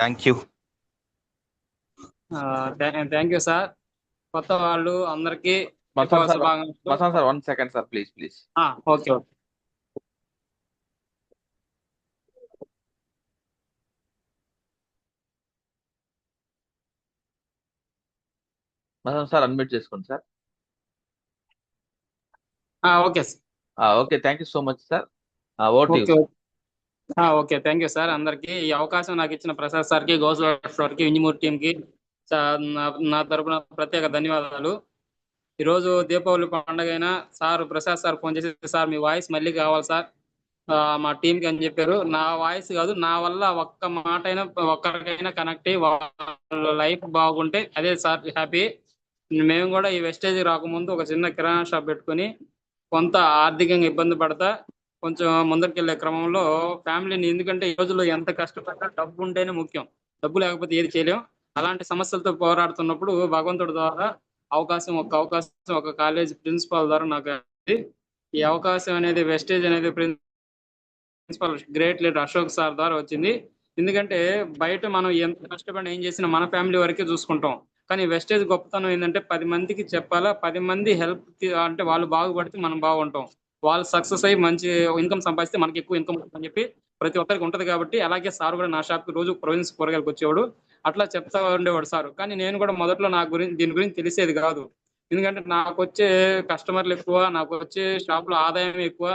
Thank you. Thank you sir. కొత్త వాళ్ళు అందరికీ ఎక్కువ మస్తాన్ సార్, శుభాకాంక్షలు. Mastan sir 1 second sir, please please. Okay okay. Mastan sir unmute చేసుకోండి sir. Okay sir. Okay, thank you so much sir. Over to you. Okay okay. Thank you sir. అందరికీ ఈ అవకాశం నాకు ఇచ్చిన ప్రసాద్ సార్కి, గౌస్కి, వింజమూర్ టీంకి నా తరపున ప్రత్యేక ధన్యవాదాలు. ఈరోజు దీపావళి పండుగ అయినా సార్ ప్రసాద్ సార్ ఫోన్ చేసి, సార్ మీ వాయిస్ మళ్ళీ కావాలి సార్ మా టీంకి అని చెప్పారు. నా వాయిస్ కాదు, నా వల్ల ఒక్క మాట అయినా ఒక్కరికైనా కనెక్ట్ అయ్యి వాళ్ళ లైఫ్ బాగుంటే అదే సార్ హ్యాపీ. మేము కూడా ఈ వెస్టేజ్ రాకముందు ఒక చిన్న కిరాణా షాప్ పెట్టుకుని కొంత ఆర్థికంగా ఇబ్బంది పడతా కొంచెం ముందరికెళ్లే క్రమంలో ఫ్యామిలీని, ఎందుకంటే ఈ రోజుల్లో ఎంత కష్టపడ్డా డబ్బు ఉంటేనే ముఖ్యం, డబ్బు లేకపోతే ఏది చేయలేం. అలాంటి సమస్యలతో పోరాడుతున్నప్పుడు భగవంతుడి ద్వారా అవకాశం ఒక కాలేజ్ ప్రిన్సిపాల్ ద్వారా నాకు ఈ అవకాశం అనేది వెస్టేజ్ అనేది principal great leader Ashok sir ద్వారా వచ్చింది. ఎందుకంటే బయట మనం ఎంత కష్టపడి ఏం చేసినా మన ఫ్యామిలీ వరకే చూసుకుంటాం. కానీ వెస్టేజ్ గొప్పతనం ఏంటంటే 10 మందికి చెప్పాలా, 10 మంది హెల్ప్ అంటే వాళ్ళు బాగుపడితే మనం బాగుంటాం, వాళ్ళు సక్సెస్ అయ్యి మంచి ఇన్కమ్ సంపాదిస్తే మనకి ఎక్కువ ఇన్కమ్ అని చెప్పి ప్రతి ఒక్కరికి ఉంటది. కాబట్టి అలాగే సార్ కూడా నా షాప్కి రోజు ప్రొవిన్స్ కూరగాయలకు వచ్చేవాడు, అట్లా చెప్తా ఉండేవాడు సార్. కానీ నేను కూడా మొదట్లో దీని గురించి తెలిసేది కాదు. ఎందుకంటే నాకు వచ్చే కస్టమర్లు ఎక్కువ, నాకు వచ్చే షాప్లో ఆదాయం ఎక్కువ,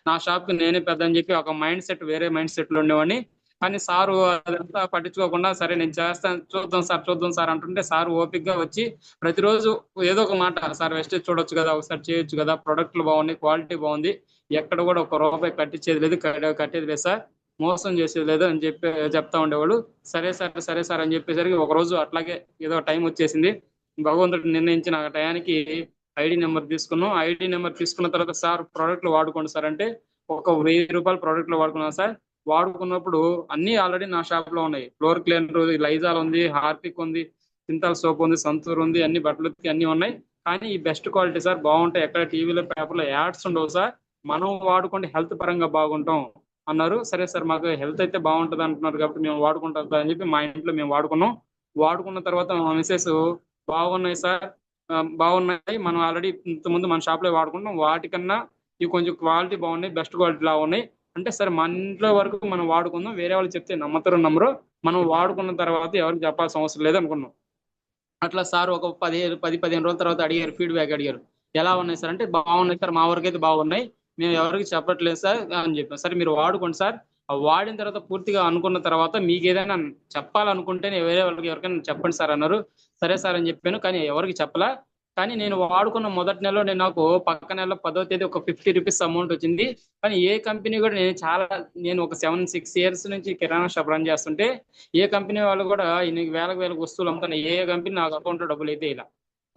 నా షాప్కి నేనే పెద్ద అని చెప్పి ఒక మైండ్ సెట్, వేరే మైండ్ సెట్లో ఉండేవాడిని. కానీ సారు అదంతా పట్టించుకోకుండా, సరే నేను చేస్తాను, చూద్దాం సార్ అంటుంటే సార్ ఓపిక్గా వచ్చి ప్రతిరోజు ఏదో ఒక మాట, సార్ వెస్టేజ్ చూడొచ్చు కదా, ఒకసారి చేయొచ్చు కదా, ప్రొడక్ట్లు బాగున్నాయి, క్వాలిటీ బాగుంది, ఎక్కడ కూడా ఒక రూపాయి కట్టించేది లేదు, కట్టేది లేదు సార్, మోసం చేసేది లేదు అని చెప్తా ఉండేవాడు. సరే సార్ అని చెప్పేసరికి ఒకరోజు అట్లాగే ఏదో టైం వచ్చేసింది. భగవంతుడు నిర్ణయించిన టయానికి ఐడి నెంబర్ తీసుకున్నాం. ఐడి నెంబర్ తీసుకున్న తర్వాత, సార్ ప్రోడక్ట్లు వాడుకోండి సార్ అంటే ఒక 1000 రూపాయల ప్రోడక్ట్లు వాడుకున్నాను సార్. వాడుకున్నప్పుడు అన్ని ఆల్రెడీ నా షాప్ లో ఉన్నాయి. ఫ్లోర్ క్లీనర్, లైజాల్ ఉంది, హార్పిక్ ఉంది, సింతాల్ సోప్ ఉంది, సంతూర్ ఉంది, అన్ని బట్టలకి అన్ని ఉన్నాయి. కానీ ఈ బెస్ట్ క్వాలిటీ సార్, బాగుంటాయి, ఎక్కడ టీవీలో పేపర్లో యాడ్స్ ఉండవు సార్, మనం వాడుకుంటే హెల్త్ పరంగా బాగుంటాం అన్నారు. సరే సార్, మాకు హెల్త్ అయితే బాగుంటుంది అంటున్నారు కాబట్టి మేము వాడుకుంటాం అని చెప్పి మా ఇంట్లో మేము వాడుకున్నాం. వాడుకున్న తర్వాత మా మిసెస్ బాగున్నాయి సార్, బాగున్నాయి, మనం ఆల్రెడీ ఇంతకుముందు మన షాప్లో వాడుకుంటాం, వాటికన్నా ఇవి కొంచెం క్వాలిటీ బాగున్నాయి, బెస్ట్ క్వాలిటీ లా ఉన్నాయి అంటే, సరే మన ఇంట్లో వరకు మనం వాడుకుందాం, వేరే వాళ్ళు చెప్తే నమ్మరు, మనం వాడుకున్న తర్వాత ఎవరికి చెప్పాల్సిన అవసరం లేదు అనుకున్నాం. అట్లా సార్ ఒక 10-15 రోజుల తర్వాత అడిగారు, ఫీడ్బ్యాక్ అడిగారు, ఎలా ఉన్నాయి సార్ అంటే, బాగున్నాయి సార్, మా వరకు అయితే బాగున్నాయి, మేము ఎవరికి చెప్పట్లేదు సార్ అని చెప్పాం. సరే మీరు వాడుకోండి సార్, వాడిన తర్వాత పూర్తిగా అనుకున్న తర్వాత మీకు ఏదైనా చెప్పాలనుకుంటేనే వేరే వాళ్ళకి ఎవరికైనా చెప్పండి సార్ అన్నారు. సరే సార్ అని చెప్పాను, కానీ ఎవరికి చెప్పలా. కానీ నేను వాడుకున్న మొదటి నెలలో నాకు పక్క నెలలో 10వ తేదీ ఒక 50 రూపీస్ అమౌంట్ వచ్చింది. కానీ ఏ కంపెనీ కూడా నేను ఒక 7-6 ఇయర్స్ నుంచి కిరాణా షాప్ రన్ చేస్తుంటే ఏ కంపెనీ వాళ్ళు కూడా ఇన్ని వేలకు వస్తువులు అమ్ముతున్నా, ఏ కంపెనీ నాకు అకౌంట్లో డబ్బులు అయితే ఇలా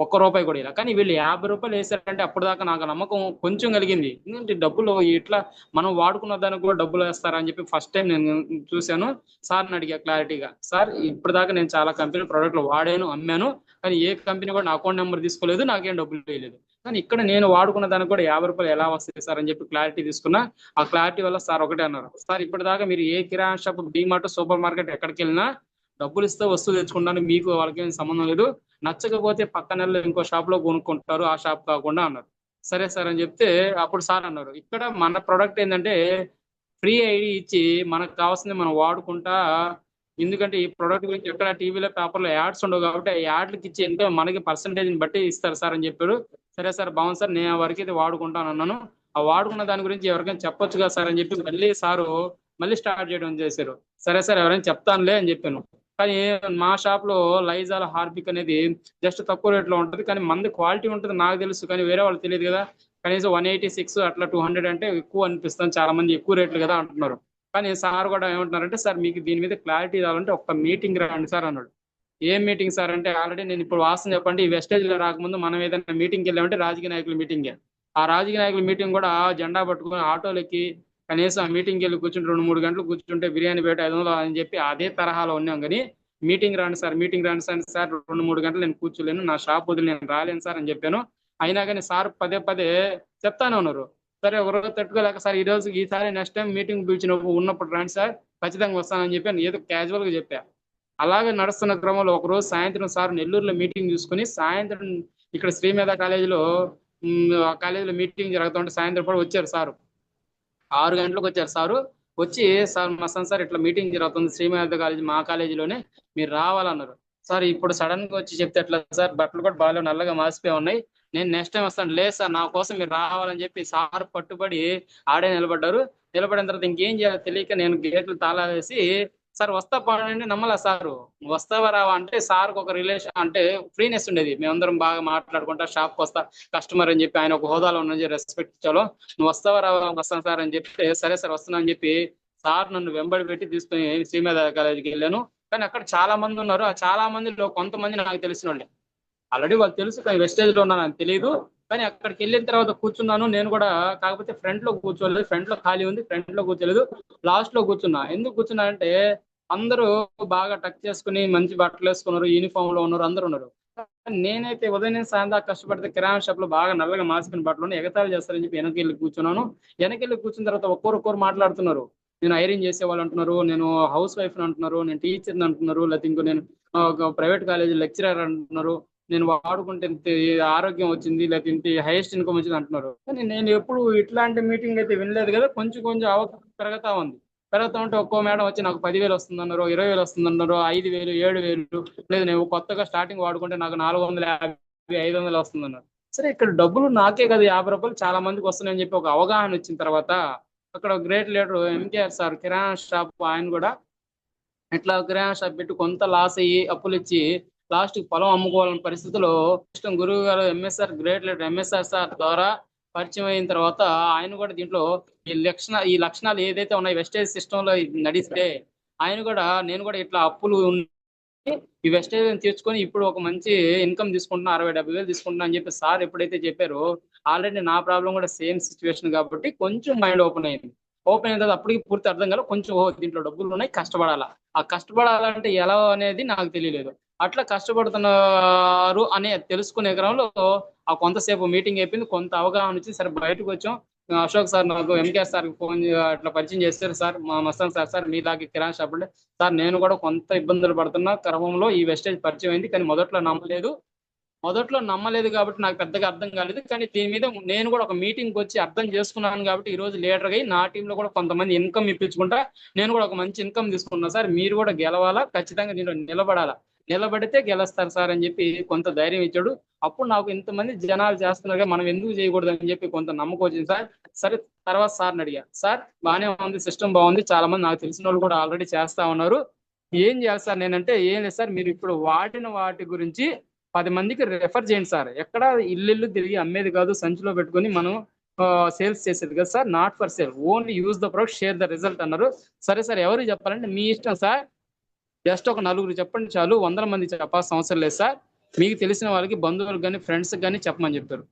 ఒక్క రూపాయి కూడా ఇలా. కానీ వీళ్ళు 50 రూపాయలు వేసారంటే అప్పుడు దాకా నాకు నమ్మకం కొంచెం కలిగింది. ఎందుకంటే డబ్బులు ఇట్లా మనం వాడుకున్న దానికి కూడా డబ్బులు వేస్తారా అని చెప్పి ఫస్ట్ టైం నేను చూశాను. సార్ని అడిగా క్లారిటీగా, సార్ ఇప్పటిదాకా నేను చాలా కంపెనీ ప్రోడక్ట్లు వాడాను, అమ్మాను, కానీ ఏ కంపెనీ కూడా నా అకౌంట్ నెంబర్ తీసుకోలేదు, నాకేం డబ్బులు వేయలేదు. కానీ ఇక్కడ నేను వాడుకున్న దానికి కూడా 50 రూపాయలు ఎలా వస్తాయి సార్ అని చెప్పి క్లారిటీ తీసుకున్నా. ఆ క్లారిటీ వల్ల సార్ ఒకటే అన్నారు, సార్ ఇప్పటిదాకా మీరు ఏ కిరాణా షాప్, డీమార్ట్, సూపర్ మార్కెట్ ఎక్కడికి వెళ్ళినా డబ్బులు ఇస్తే వస్తువు తెచ్చుకుంటాను, మీకు వాళ్ళకి ఏం సంబంధం లేదు, నచ్చకపోతే పక్క నెలలో ఇంకో షాప్ లో కొనుక్కుంటారు, ఆ షాప్ కాకుండా అన్నారు. సరే సార్ అని చెప్తే అప్పుడు సార్ అన్నారు, ఇక్కడ మన ప్రోడక్ట్ ఏంటంటే ఫ్రీ ఐడి ఇచ్చి మనకు కావాల్సింది మనం వాడుకుంటా, ఎందుకంటే ఈ ప్రోడక్ట్ గురించి ఎక్కడ టీవీలో పేపర్లో యాడ్స్ ఉండవు కాబట్టి ఆ యాడ్లకి ఇచ్చి ఎంతో మనకి పర్సంటేజ్ని బట్టి ఇస్తారు సార్ అని చెప్పారు. సరే సార్ బాగుంది సార్, నేను వరకు అయితే వాడుకుంటాను అన్నాను. ఆ వాడుకున్న దాని గురించి ఎవరికైనా చెప్పొచ్చు కదా సార్ అని చెప్పి మళ్ళీ సారు స్టార్ట్ చేయడం చేశారు. సరే సార్ ఎవరైనా చెప్తానులే అని చెప్పాను. కానీ మా షాప్ లో లైజాల్, హార్పిక్ అనేది జస్ట్ తక్కువ రేట్లో ఉంటుంది, కానీ మంది క్వాలిటీ ఉంటుంది నాకు తెలుసు, కానీ వేరే వాళ్ళు తెలియదు కదా. కనీసం 186 అట్లా 200 అంటే ఎక్కువ అనిపిస్తుంది, చాలా మంది ఎక్కువ రేట్లు కదా అంటున్నారు. కానీ సార్ కూడా ఏమంటున్నారంటే, సార్ మీకు దీని మీద క్లారిటీ రావాలంటే ఒక మీటింగ్ రండి సార్ అన్నాడు. ఏం మీటింగ్ సార్ అంటే, ఆల్రెడీ నేను ఇప్పుడు వాస్తవం చెప్పండి, ఈ వెస్టేజ్ లో రాకముందు మనం ఏదైనా మీటింగ్కి వెళ్ళామంటే రాజకీయ నాయకుల మీటింగే. ఆ రాజకీయ నాయకుల మీటింగ్ కూడా జెండా పట్టుకుని ఆటోలకి కనీసం ఆ మీటింగ్కి వెళ్ళి కూర్చుంటే 2-3 గంటలు కూర్చుంటే బిర్యానీ బయట 500 అని చెప్పి అదే తరహాలో ఉన్నాం. కానీ మీటింగ్ రాండి సార్ 2-3 గంటలు నేను కూర్చోలేను, నా షాప్ వదిలి నేను రాలేను సార్ అని చెప్పాను. అయినా కానీ సార్ పదే చెప్తానే ఉన్నారు, సరే ఒకరోజు తట్టుకోలేక సార్ ఈసారి నెక్స్ట్ టైం మీటింగ్ పిలిచినప్పుడు ఉన్నప్పుడు రండి సార్, ఖచ్చితంగా వస్తానని చెప్పి ఏదో క్యాజువల్ గా చెప్పా. అలాగే నడుస్తున్న క్రమంలో ఒకరోజు సాయంత్రం సార్ నెల్లూరులో మీటింగ్ చూసుకుని సాయంత్రం ఇక్కడ శ్రీమేధ కాలేజీలో ఆ కాలేజీలో మీటింగ్ జరుగుతుంటే సాయంత్రం కూడా వచ్చారు సార్. 6 గంటలకు వచ్చారు సారు. వచ్చి సార్ మస్తాన్ సార్ ఇట్లా మీటింగ్ జరుగుతుంది శ్రీమేధ కాలేజీ మా కాలేజీలోనే, మీరు రావాలన్నారు. సార్ ఇప్పుడు సడన్ గా వచ్చి చెప్తే ఎట్లా సార్, బట్టలు కూడా బాగా నల్లగా మాసిపోయి ఉన్నాయి, నేను నెక్స్ట్ టైం వస్తాను. లేదు సార్ నా కోసం మీరు రావాలని చెప్పి సార్ పట్టుబడి ఆడే నిలబడ్డారు. నిలబడిన తర్వాత ఇంకేం చేయాలో తెలియక నేను గేట్లు తాళా వేసి సార్ వస్తా పోనండి, నమ్మలా సారు. వస్తావా రావా అంటే సార్కి ఒక రిలేషన్ అంటే ఫ్రీనెస్ ఉండేది, మేమందరం బాగా మాట్లాడుకుంటా షాప్కి వస్తా కస్టమర్ అని చెప్పి ఆయన ఒక హోదాలో ఉన్న రెస్పెక్ట్ ఇచ్చాలో, నువ్వు వస్తావా రావా, వస్తాను సార్ అని చెప్తే సరే సార్ వస్తున్నా అని చెప్పి సార్ నన్ను వెంబడి పెట్టి తీసుకుని శ్రీమేధ కాలేజీకి వెళ్ళాను. కానీ అక్కడ చాలా మంది ఉన్నారు, ఆ చాలా మందిలో కొంతమంది నాకు తెలిసిన వాళ్ళే, ఆల్రెడీ వాళ్ళు తెలుసు కానీ వెస్టేజ్ లో ఉన్నాను అని తెలియదు. కానీ అక్కడికి వెళ్ళిన తర్వాత కూర్చున్నాను నేను కూడా, కాకపోతే ఫ్రంట్ లో కూర్చోలేదు, ఫ్రంట్ లో ఖాళీ ఉంది, ఫ్రంట్ లో కూర్చోలేదు, లాస్ట్ లో కూర్చున్నా. ఎందుకు కూర్చున్నా అంటే అందరూ బాగా టక్ చేసుకుని మంచి బట్టలు వేసుకున్నారు, యూనిఫామ్ లో ఉన్నారు, అందరూ ఉన్నారు. నేనైతే ఉదయం నుంచి సాయంత్రం దాకా కష్టపడితే కిరాణా షాప్ లో బాగా నల్లగా మాసిపోయిన బట్టలు ఎగతాళి చేస్తారని చెప్పి వెనకెళ్ళి కూర్చున్నాను. వెనకెళ్ళి కూర్చున్న తర్వాత ఒక్కొక్కరు మాట్లాడుతున్నారు, నేను ఐరన్ చేసేవాళ్ళు అంటున్నారు, నేను హౌస్ వైఫ్ అంటున్నారు, నేను టీచర్ని అంటున్నారు, లేకపోతే ఇంకో నేను ఒక ప్రైవేట్ కాలేజీ లెక్చరర్ అంటున్నారు, నేను వాడుకుంటే ఇంత ఆరోగ్యం వచ్చింది, లేకపోతే ఇంత హైయెస్ట్ ఇన్కమ్ వచ్చింది అంటున్నారు. కానీ నేను ఎప్పుడు ఇట్లాంటి మీటింగ్ అయితే వినలేదు కదా. కొంచెం కొంచెం అవగాహన పెరుగుతా ఉంది. పెరుగుతా ఉంటే ఒక్కో మేడం వచ్చి నాకు 10,000 వస్తుంది అన్నారు, 20,000 వస్తుంది అన్నారు, 5,000, 7,000, లేదు నేను కొత్తగా స్టార్టింగ్ వాడుకుంటే నాకు 450, 500 వస్తుంది అన్నారు. సరే ఇక్కడ డబ్బులు నాకే కదా 50 రూపాయలు చాలా మందికి వస్తున్నాయని చెప్పి ఒక అవగాహన వచ్చిన తర్వాత అక్కడ గ్రేట్ లీడర్ ఎంకేఆర్ సార్ కిరాణా షాప్ ఆయన కూడా ఇట్లా కిరాణా షాప్ పెట్టి కొంత లాస్ అయ్యి అప్పులు ఇచ్చి లాస్ట్ కి పొలం అమ్ముకోవాలన్న పరిస్థితిలో ఇష్టం గురువు గారు MSR great leader MSR sir ద్వారా పరిచయం అయిన తర్వాత ఆయన కూడా దీంట్లో ఈ లక్షణాలు ఏదైతే ఉన్నాయి వెస్టేజ్ సిస్టమ్ లో నడిస్తే ఆయన కూడా నేను కూడా ఇట్లా అప్పులు ఈ వెస్టేజ్ తీర్చుకొని ఇప్పుడు ఒక మంచి ఇన్కమ్ తీసుకుంటున్నా, 60-70 వేలు తీసుకుంటున్నా అని చెప్పి సార్ ఎప్పుడైతే చెప్పారో ఆల్రెడీ నా ప్రాబ్లం కూడా సేమ్ సిచ్యువేషన్ కాబట్టి కొంచెం మైండ్ ఓపెన్ అయింది. ఓపెన్ అయిన తర్వాత అప్పటికి పూర్తి అర్థం కాదు, కొంచెం దీంట్లో డబ్బులు ఉన్నాయి కష్టపడాలా, ఆ కష్టపడాలంటే ఎలా అనేది నాకు తెలియలేదు. అట్లా కష్టపడుతున్నారు అనే తెలుసుకునే క్రమంలో ఆ కొంతసేపు మీటింగ్ అయిపోయింది, కొంత అవగాహన వచ్చింది. సరే బయటకు వచ్చాం. అశోక్ సార్ నాకు ఎంకేఎస్ సార్ ఫోన్ అట్లా పరిచయం చేస్తారు, సార్ మా మస్తాన్ సార్ సార్ మీలాగే కిరాణా షాప్ ఉంటే సార్ నేను కూడా కొంత ఇబ్బందులు పడుతున్నా క్రమంలో ఈ వెస్టేజ్ పరిచయం అయింది, కానీ మొదట్లో నమ్మలేదు కాబట్టి నాకు పెద్దగా అర్థం కాలేదు. కానీ దీని మీద నేను కూడా ఒక మీటింగ్కి వచ్చి అర్థం చేసుకున్నాను కాబట్టి ఈ రోజు లీడర్ అయ్యి నా టీంలో కూడా కొంతమంది ఇన్కమ్ ఇప్పించుకుంటా నేను కూడా ఒక మంచి ఇన్కమ్ తీసుకున్నా. సార్ మీరు కూడా గెలవాలా, ఖచ్చితంగా దీంట్లో నిలబడాలా, నిలబడితే గెలుస్తారు సార్ అని చెప్పి కొంత ధైర్యం ఇచ్చాడు. అప్పుడు నాకు ఇంతమంది జనాలు చేస్తున్నారు మనం ఎందుకు చేయకూడదు అని చెప్పి కొంత నమ్మకం వచ్చింది సార్. సరే తర్వాత సార్ని అడిగా, సార్ బాగానే ఉంది, సిస్టమ్ బాగుంది, చాలా మంది నాకు తెలిసిన వాళ్ళు కూడా ఆల్రెడీ చేస్తా ఉన్నారు, ఏం చేయాలి సార్ నేనంటే, ఏం లేదు సార్ మీరు ఇప్పుడు వాడిన వాటి గురించి 10 మందికి రెఫర్ చేయండి సార్, ఎక్కడ ఇల్లు తిరిగి అమ్మేది కాదు, సంచిలో పెట్టుకొని మనం సేల్స్ చేసేది కదా sir, not for sale, only use the product share the result అన్నారు. సరే సార్ ఎవరికి చెప్పాలంటే మీ ఇష్టం సార్, జస్ట్ ఒక 4 చెప్పండి చాలు, 100 మంది చెప్పాల్సిన అవసరం లేదు సార్, మీకు తెలిసిన వాళ్ళకి బంధువులకు కానీ ఫ్రెండ్స్ కానీ చెప్పమని చెప్పారు.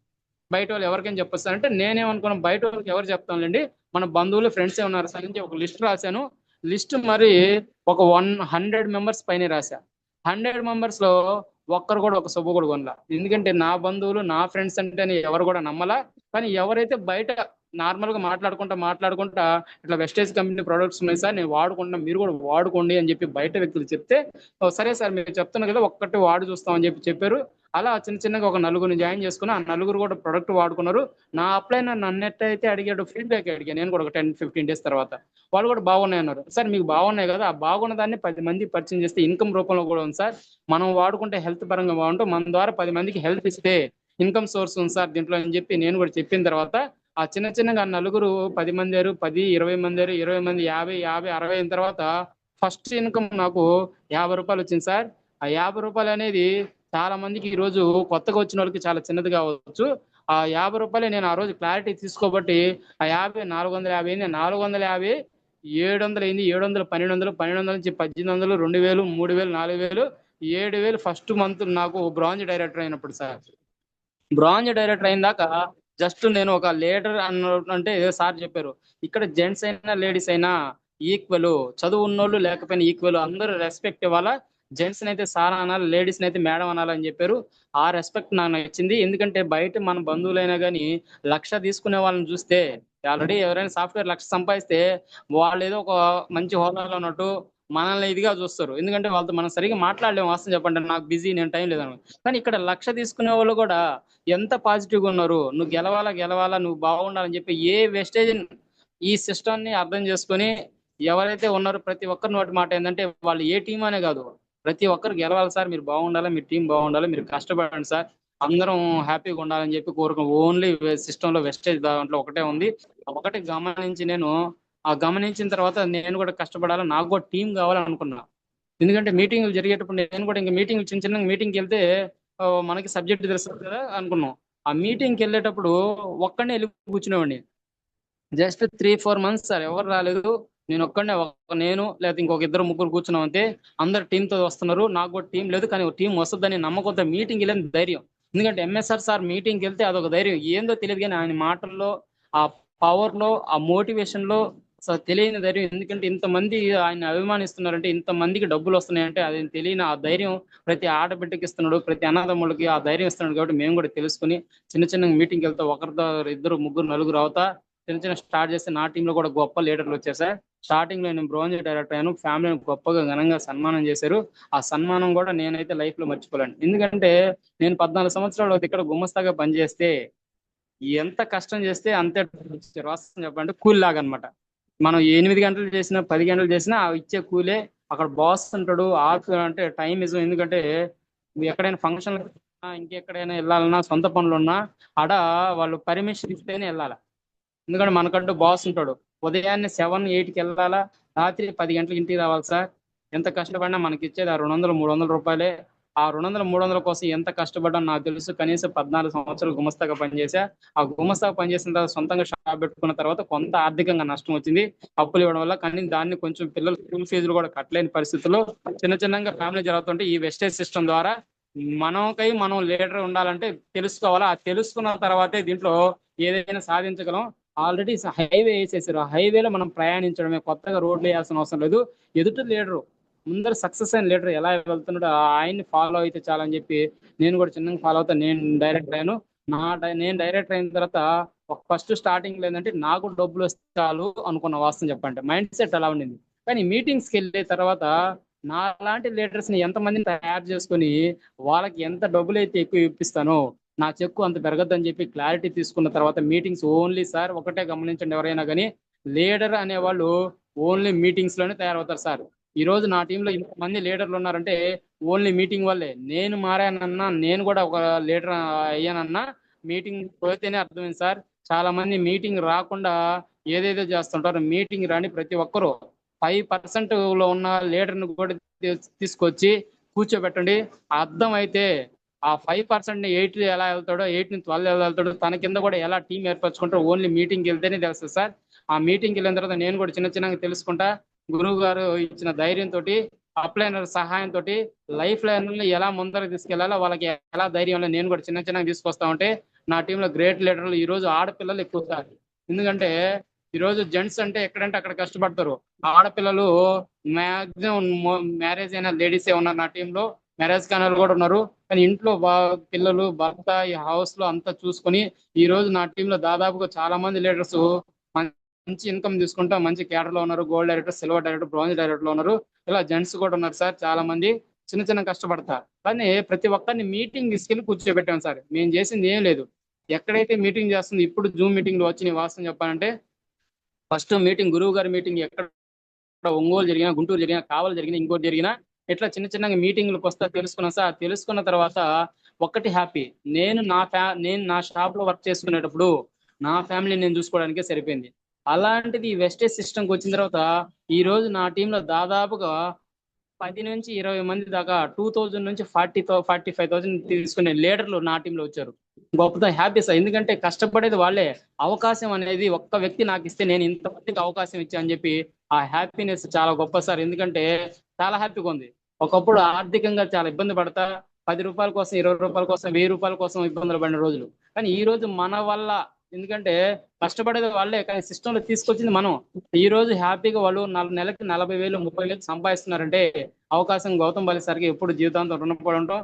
బయట వాళ్ళు ఎవరికైనా చెప్పొచ్చు అంటే నేనేమనుకున్నాను, బయట వాళ్ళకి ఎవరు చెప్తానులేండి, మన బంధువులు ఫ్రెండ్స్ ఉన్నారు సార్ నుంచి ఒక లిస్ట్ రాశాను. లిస్ట్ మరి ఒక 100 మెంబర్స్ పైన రాశా. 100 మెంబర్స్ లో ఒక్కరు కూడా ఒక శుభ కూడా కొనలా, ఎందుకంటే నా బంధువులు నా ఫ్రెండ్స్ అంటే ఎవరు కూడా నమ్మలా. కానీ ఎవరైతే బయట నార్మల్ గా మాట్లాడుకుంటా ఇట్లా వెస్టేజ్ కంపెనీ ప్రొడక్ట్స్ ఉన్నాయి సార్ నేను వాడుకుంటున్నా, మీరు కూడా వాడుకోండి అని చెప్పి బయట వ్యక్తులు చెప్తే సరే సార్ మీరు చెప్తున్నారు కదా ఒక్కటి వాడు చూస్తామని చెప్పారు. అలా చిన్నగా ఒక 4 జాయిన్ చేసుకుని ఆ 4 కూడా ప్రొడక్ట్ వాడుకున్నారు. నా అప్లైన్ నన్నెట్టయితే అడిగాడు ఫీడ్బ్యాక్ అడిగాను నేను కూడా ఒక 10-15 డేస్ తర్వాత, వాళ్ళు కూడా బాగున్నాయి అన్నారు. సార్ మీకు బాగున్నాయి కదా, ఆ బాగున్న దాన్ని 10 మంది పరిచయం చేస్తే ఇన్కమ్ రూపంలో కూడా ఉంది సార్, మనం వాడుకుంటే హెల్త్ పరంగా బాగుంటాం, మన ద్వారా 10 మందికి హెల్త్ ఇస్తే ఇన్కమ్ సోర్స్ ఉంది సార్ దీంట్లో అని చెప్పి నేను కూడా చెప్పిన తర్వాత ఆ చిన్నగా 4 10 మంది 10, 20 మంది 20 మంది 50, 60 అయిన తర్వాత ఫస్ట్ ఇన్కమ్ నాకు 50 రూపాయలు వచ్చింది సార్. ఆ 50 రూపాయలు అనేది చాలా మందికి ఈ రోజు కొత్తగా వచ్చిన వాళ్ళకి చాలా చిన్నది కావచ్చు. ఆ 50 రూపాయలు నేను ఆ రోజు క్లారిటీ తీసుకోబట్టి ఆ 50 450 అయింది, 450 700 అయింది, 700 1200, 1200 నుంచి 1800, 2000, 3000, 4000, 7000 ఫస్ట్ మంత్ నాకు బ్రాంజ్ డైరెక్టర్ అయినప్పుడు సార్. బ్రాంజ్ డైరెక్టర్ అయిన దాకా జస్ట్ నేను ఒక లీడర్ అంటే సార్ చెప్పారు, ఇక్కడ జెంట్స్ అయినా లేడీస్ అయినా ఈక్వల్, చదువు ఉన్నోళ్ళు లేకపోయినా ఈక్వల్, అందరూ రెస్పెక్ట్ ఇవ్వాలా, జెంట్స్ అయితే సార్ అనాలి, లేడీస్ అయితే మేడం అనాలని చెప్పారు. ఆ రెస్పెక్ట్ నాకు నచ్చింది. ఎందుకంటే బయట మన బంధువులైనా కానీ 1,00,000 తీసుకునే వాళ్ళని చూస్తే, ఆల్రెడీ ఎవరైనా సాఫ్ట్వేర్ 1,00,000 సంపాదిస్తే వాళ్ళు ఏదో ఒక మంచి హోదాలో ఉన్నట్టు మనల్ని ఇదిగా చూస్తారు. ఎందుకంటే వాళ్ళతో మనం సరిగ్గా మాట్లాడలేము. వాస్తవం చెప్పండి, నాకు బిజీ, నేను టైం లేదను. కానీ ఇక్కడ 1,00,000 తీసుకునే వాళ్ళు కూడా ఎంత పాజిటివ్గా ఉన్నారు. నువ్వు గెలవాలా గెలవాలా, నువ్వు బాగుండాలని చెప్పి ఏ వేస్టేజ్ ఈ సిస్టమ్ని అర్థం చేసుకొని ఎవరైతే ఉన్నారో ప్రతి ఒక్కరి నోటి మాట ఏంటంటే, వాళ్ళు ఏ టీం అనే కాదు, ప్రతి ఒక్కరు గెలవాలి సార్, మీరు బాగుండాలి, మీ టీం బాగుండాలి, మీరు కష్టపడండి సార్, అందరం హ్యాపీగా ఉండాలని చెప్పి కోరుకు. ఓన్లీ సిస్టంలో వెస్టేజ్ దాంట్లో ఒకటే ఉంది. ఒకటి గమనించి నేను గమనించిన తర్వాత నేను కూడా కష్టపడాలి, నాకు కూడా టీం కావాలనుకున్నా. ఎందుకంటే మీటింగ్లు జరిగేటప్పుడు నేను కూడా ఇంకా మీటింగ్ చిన్న చిన్న మీటింగ్కి వెళ్తే మనకి సబ్జెక్ట్ తెలుస్తుంది కదా అనుకున్నాం. ఆ మీటింగ్కి వెళ్ళేటప్పుడు ఒక్కడనే వెళ్ళి కూర్చునేవాడిని. జస్ట్ 3-4 మంత్స్ సార్ ఎవరు రాలేదు. నేను ఒక్కడనే, నేను లేదా ఇంకొక ఇద్దరు ముగ్గురు కూర్చున్నాం అంతే. అందరు టీంతో వస్తున్నారు, నాకు కూడా టీం లేదు, కానీ టీం వస్తుందని నమ్మకంతో మీటింగ్ వెళ్ళని ధైర్యం. ఎందుకంటే ఎంఎస్ఆర్ సార్ మీటింగ్కి వెళ్తే అదొక ధైర్యం, ఏందో తెలియదు కానీ ఆయన మాటల్లో, ఆ పవర్లో, ఆ మోటివేషన్లో తెలియని ధైర్యం. ఎందుకంటే ఇంతమంది ఆయన అభిమానిస్తున్నారంటే, ఇంతమందికి డబ్బులు వస్తున్నాయంటే అది తెలియని ఆ ధైర్యం ప్రతి ఆడబిడ్డకి ఇస్తున్నాడు, ప్రతి అన్నదమ్ములకి ఆ ధైర్యం ఇస్తున్నాడు. కాబట్టి మేము కూడా తెలుసుకుని చిన్న చిన్న మీటింగ్కి వెళ్తా, ఒకరితో ఇద్దరు ముగ్గురు నలుగురు అవుతా చిన్న చిన్న స్టార్ట్ చేస్తే నా టీంలో కూడా గొప్ప లీడర్లు వచ్చారు సార్. స్టార్టింగ్ లో నేను బ్రోంజ్ డైరెక్టర్ అయ్యాను, ఫ్యామిలీని గొప్పగా ఘనంగా సన్మానం చేశారు. ఆ సన్మానం కూడా నేనైతే లైఫ్ లో మర్చిపోలేను. ఎందుకంటే నేను 14 సంవత్సరాలు ఇక్కడ గుమస్తాగా పనిచేస్తే ఎంత కష్టం చేస్తే అంతే వాస్తవం చెప్పాలంటే కూలి లాగా అనమాట. మనం 8 గంటలు చేసినా 10 గంటలు చేసినా ఆ ఇచ్చే కూలే. అక్కడ బాస్ ఉంటాడు, ఆఫ్ అంటే టైం ఇజం. ఎందుకంటే ఎక్కడైనా ఫంక్షన్ ఇంకెక్కడైనా వెళ్ళాలన్నా, సొంత పనులు ఉన్నా ఆడ వాళ్ళు పర్మిషన్ ఇస్తేనే వెళ్ళాలి. ఎందుకంటే మనకంటూ బాస్ ఉంటాడు. ఉదయాన్నే 7-8కి వెళ్ళాలా, రాత్రి 10 గంటలకు ఇంటికి రావాలి సార్. ఎంత కష్టపడినా మనకి ఇచ్చేది ఆ 200-300 రూపాయలే. ఆ 200-300 కోసం ఎంత కష్టపడ్డా నాకు తెలుసు. కనీసం 14 సంవత్సరాలు గుమస్తాగా పనిచేసా. ఆ గుమస్తాగా పనిచేసిన తర్వాత సొంతంగా షాప్ పెట్టుకున్న తర్వాత కొంత ఆర్థికంగా నష్టం వచ్చింది అప్పులు ఇవ్వడం వల్ల. కానీ దాన్ని కొంచెం పిల్లలు స్కూల్ ఫీజులు కూడా కట్టలేని పరిస్థితుల్లో చిన్న చిన్నగా ఫ్యామిలీ జరుగుతుంటే ఈ వెస్టేజ్ సిస్టమ్ ద్వారా మనకై మనం లీడర్ ఉండాలంటే తెలుసుకోవాలా. ఆ తెలుసుకున్న తర్వాతే దీంట్లో ఏదైనా సాధించగలం. ఆల్రెడీ హైవే వేసేసారు, ఆ హైవేలో మనం ప్రయాణించడమే, కొత్తగా రోడ్లు వేయాల్సిన అవసరం లేదు. ఎదుటి లీడరు, ముందర సక్సెస్ అయిన లీడర్ ఎలా వెళ్తున్నాడో ఆయన్ని ఫాలో అయితే చాలని చెప్పి నేను కూడా చిన్నగా ఫాలో అవుతా. నేను డైరెక్టర్ అయ్యాను. నేను డైరెక్టర్ అయిన తర్వాత ఫస్ట్ స్టార్టింగ్ ఏంటంటే నాకు డబ్బులు వస్తే చాలు అనుకున్న, వాస్తవం చెప్పంటే మైండ్ సెట్ అలా ఉండింది. కానీ మీటింగ్స్కి వెళ్ళే తర్వాత నా లాంటి లీడర్స్ ని ఎంతమందిని తయారు చేసుకొని వాళ్ళకి ఎంత డబ్బులు అయితే ఎక్కువ ఇప్పిస్తానో నా చెక్కు అంత పెరగద్దని చెప్పి క్లారిటీ తీసుకున్న తర్వాత మీటింగ్స్ ఓన్లీ సార్. ఒకటే గమనించండి, ఎవరైనా కానీ లీడర్ అనేవాళ్ళు ఓన్లీ మీటింగ్స్ లోనే తయారవుతారు సార్. ఈ రోజు నా టీంలో ఇంతమంది లీడర్లు ఉన్నారంటే ఓన్లీ మీటింగ్ వల్లే. నేను మారానన్నా, నేను కూడా ఒక లీడర్ అయ్యానన్నా మీటింగ్ పోతేనే అర్థమైంది సార్. చాలా మంది మీటింగ్ రాకుండా ఏదేదో చేస్తుంటారు. మీటింగ్ రాని ప్రతి ఒక్కరూ 5% లో ఉన్న లీడర్ని కూడా తీసుకొచ్చి కూర్చోబెట్టండి. అర్థం అయితే ఆ 5% ని 8 ఎలా వెళ్తాడో, 8 ని 12 ఎలా వెళ్తాడో, తన కింద కూడా ఎలా టీం ఏర్పరచుకుంటారో ఓన్లీ మీటింగ్కి వెళ్తేనే తెలుస్తుంది సార్. ఆ మీటింగ్కి వెళ్ళిన తర్వాత నేను కూడా చిన్న చిన్నగా తెలుసుకుంటా. గురువు గారు ఇచ్చిన ధైర్యంతో, అప్లైనర్ సహాయంతో లైఫ్ లైన్ ఎలా ముందరకు తీసుకెళ్లాలో, వాళ్ళకి ఎలా ధైర్యంలో నేను కూడా చిన్న చిన్నగా తీసుకొస్తా ఉంటే నా టీంలో గ్రేట్ లీడర్లు ఈ రోజు ఆడపిల్లలు ఎక్కువ సార్. ఎందుకంటే ఈ రోజు జెంట్స్ అంటే ఎక్కడంటే అక్కడ కష్టపడతారు. ఆడపిల్లలు మాక్సిమం మ్యారేజ్ అయిన లేడీసే ఉన్నారు నా టీంలో, మ్యారేజ్ కాని కూడా ఉన్నారు. కానీ ఇంట్లో పిల్లలు, భర్త, ఈ హౌస్ లో అంతా చూసుకొని ఈ రోజు నా టీంలో దాదాపుగా చాలా మంది లీడర్స్ మంచి ఇన్కమ్ తీసుకుంటా మంచి క్యాడర్ లో ఉన్నారు. Gold director, silver director, bronze director లో ఉన్నారు. ఇలా జెంట్స్ కూడా ఉన్నారు సార్ చాలా మంది. చిన్న చిన్న కష్టపడతా, కానీ ప్రతి ఒక్కరిని మీటింగ్ తీసుకెళ్లి కూర్చోబెట్టాం సార్. మేము చేసింది ఏం లేదు. ఎక్కడైతే మీటింగ్ చేస్తుంది, ఇప్పుడు జూమ్ మీటింగ్ లో వచ్చి వాస్తవం చెప్పాలంటే ఫస్ట్ మీటింగ్, గురువు గారి మీటింగ్ ఎక్కడ ఒంగోలు జరిగినా, గుంటూరు జరిగినా, కావలి జరిగినా, ఇంకోటి జరిగినా ఇట్లా చిన్న చిన్నగా మీటింగ్లకు వస్తా తెలుసుకున్నా సార్. తెలుసుకున్న తర్వాత ఒక్కటి హ్యాపీ, నేను నా షాప్ లో వర్క్ చేసుకునేటప్పుడు నా ఫ్యామిలీ నేను చూసుకోవడానికే సరిపోయింది. అలాంటిది ఈ వెస్టేజ్ సిస్టమ్కి వచ్చిన తర్వాత ఈ రోజు నా టీంలో దాదాపుగా 10 నుంచి 20 మంది దాకా 2000 నుంచి 45,000 తీసుకునే లీడర్లు నా టీంలో వచ్చారు. గొప్పతో హ్యాపీ సార్. ఎందుకంటే కష్టపడేది వాళ్ళే. అవకాశం అనేది ఒక్క వ్యక్తి నాకు ఇస్తే నేను ఇంతమందికి అవకాశం ఇచ్చా అని చెప్పి ఆ హ్యాపీనెస్ చాలా గొప్ప సార్. ఎందుకంటే చాలా హ్యాపీగా ఉంది. ఒకప్పుడు ఆర్థికంగా చాలా ఇబ్బంది పడతా, 10 రూపాయల కోసం, 20 రూపాయల కోసం, 1000 రూపాయల కోసం ఇబ్బందులు పడిన రోజులు. కానీ ఈ రోజు మన వల్ల ఎందుకంటే కష్టపడేది వాళ్ళే, కానీ సిస్టంలో తీసుకొచ్చింది మనం. ఈ రోజు హ్యాపీగా వాళ్ళు నెలకి 40,000 30,000 సంపాదిస్తున్నారంటే అవకాశం గౌతమ్ బాలి సార్కి ఎప్పుడు జీవితాంతం రుణపడి ఉంటాం.